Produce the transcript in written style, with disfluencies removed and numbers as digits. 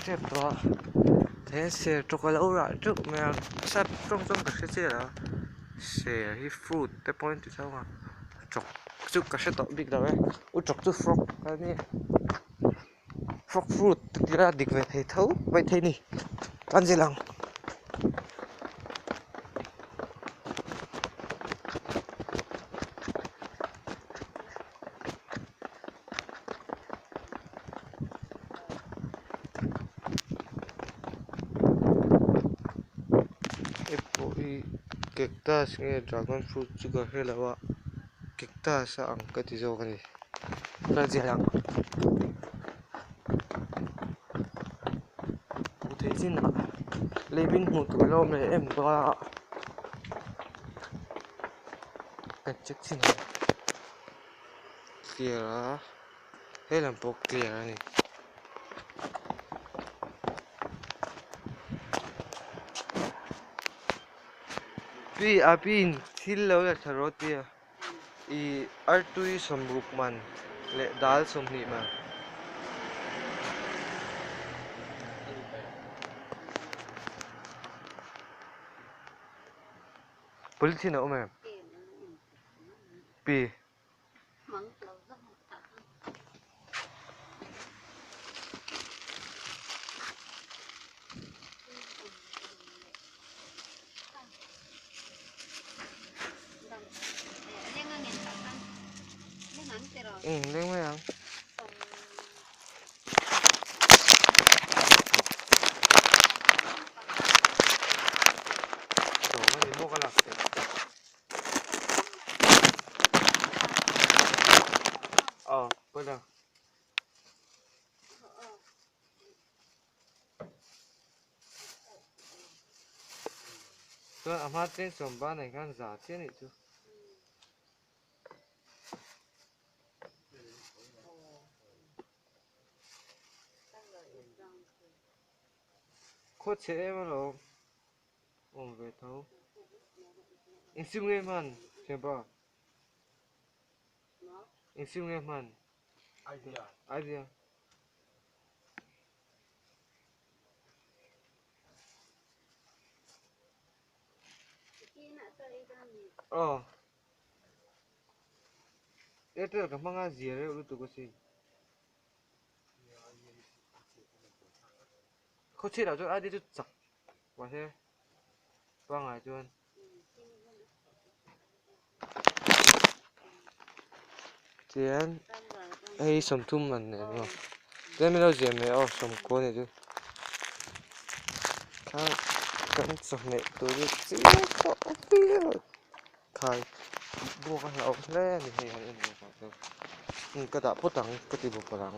xếp đó thế xe cho cái lâu rồi trước mà sát trong cái xe là xe hi fruit cái point thì sao mà chọc chút cái xe tọt địch rồi u chọc chút frog cái này frog fruit tức là địch về thấy thấu vậy thế này ăn gì lằng cactus nghe dragon fruit juga helawa cactus ang katizo kani razi lang thế xin nào lấy pin một cái lô này em có cái chiếc xin nào kia hay làm bộ kia này pi apin thil lo la tharotia I artui somrukman le dal somni ma politina ome pi lên mấy anh chỗ này mua cái lạp bây giờ tôi ăn hết trên sòng ba này gan giả trên này chứ khốt chế mà lo về thấu in siêu em hẳn xem ba in siêu em hẳn idea itu gampang aja ya lu tuh sih kok sih lah ada itu cak masih bang aja Tiyan ay somtum man ne no demi lo jeme som ko ne ju kan som ne to ju si ko pio kai bo ka la le ni he ni ko ka da potang ka ti bo pa lang